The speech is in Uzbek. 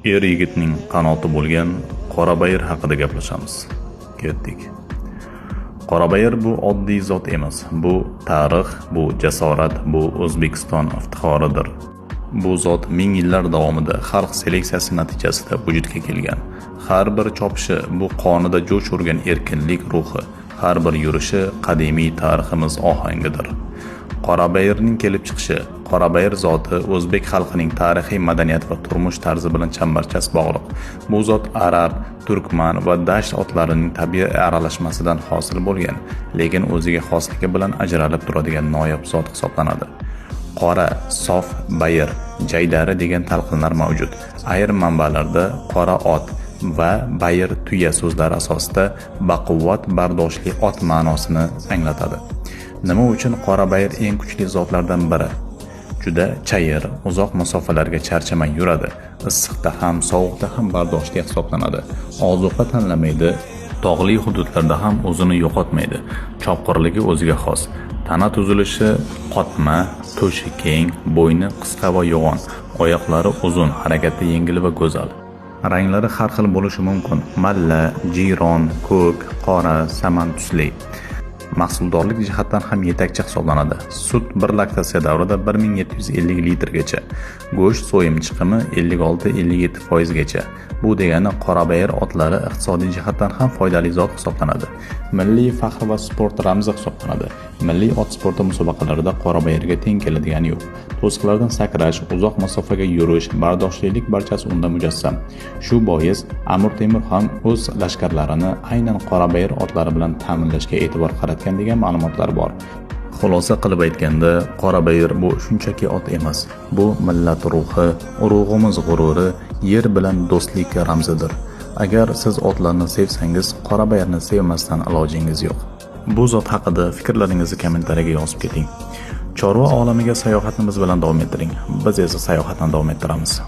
Er yigitning qanoti bo'lgan Qorabayir haqida gaplashamiz. Ketdik. Qorabayir bu oddiy zot emas. Bu tarix, bu jasorat, bu O'zbekiston iftixoridir. Bu zot ming yillar davomida xalq seleksiyasi natijasida vujudga kelgan. Har bir chopishi bu qonida jo'sh urgan erkinlik ruhi, har bir yurishi qadimiy tariximiz ohangidir. Qorabayirning kelib chiqishi, Qorabayir zoti o'zbek xalqining tarixiy madaniyat va turmush tarzi bilan chambarchas bog'liq. Bu zot arab, turkman va dasht otlarining tabiiy aralashmasidan hosil bo'lgan, lekin o'ziga xosligi bilan ajralib turadigan noyob zot hisoblanadi. Qora, sof, bayir, jaydari degan talqinlar mavjud. Ayrim manbalarda qora ot va bayir tuya so'zlari asosida baquvvat, bardoshli ot ma'nosini anglatadi. Nima uchun Qorabayir eng kuchli zotlardan biri? Juda chayir, uzoq masofalarga charchamay yuradi. Issiqda ham, sovuqda ham bardoshli hisoblanadi. Ozuqa tanlamaydi, tog'li hududlarda ham o'zini yo'qotmaydi. Chopqirligi o'ziga xos. Tana tuzilishi qotma, to'shi keng, bo'yni qisqa va yo'g'on, oyoqlari uzun, harakati yengil va go'zal. Ranglari har xil bo'lishi mumkin. Malla, jiyron, ko'k, qora, saman tusli. Mahsuldorlik jihatdan ham yetakchi hisoblanadi. Sut bir laktatsiya davrida 1750 litrgacha, go'sht so'yim chiqimi 56-57% gacha. Bu degani Qorabayir otlari iqtisodiy jihatdan ham foydali zot hisoblanadi. Milliy faxr va sport ramzi hisoblanadi. Milliy ot sporti musobaqalarida Qorabayirga teng keladigani yo'q. To'siqlardan sakrash, uzoq masofaga yurish, bardoshlilik barchasi unda mujassam. Shu bois Amir Temur ham o'z lashkarlarini aynan Qorabayir otlari bilan ta'minlashga e'tibor qaratgan degan ma'lumotlar bor. Xulosa qilib aytganda, Qorabayir bu shunchaki ot emas. Bu millat ruhi, urug'imiz g'ururi, yer bilan do'stlik ramzidir. Agar siz otlarni sevsangiz, Qorabayirni sevmasdan ilojingiz yo'q. Bu zot haqida fikrlaringizni kommentariyaga yozib keting. Chorva olamiga sayohatimiz bilan davom ettiring. Biz esa sayohatni davom ettiramiz.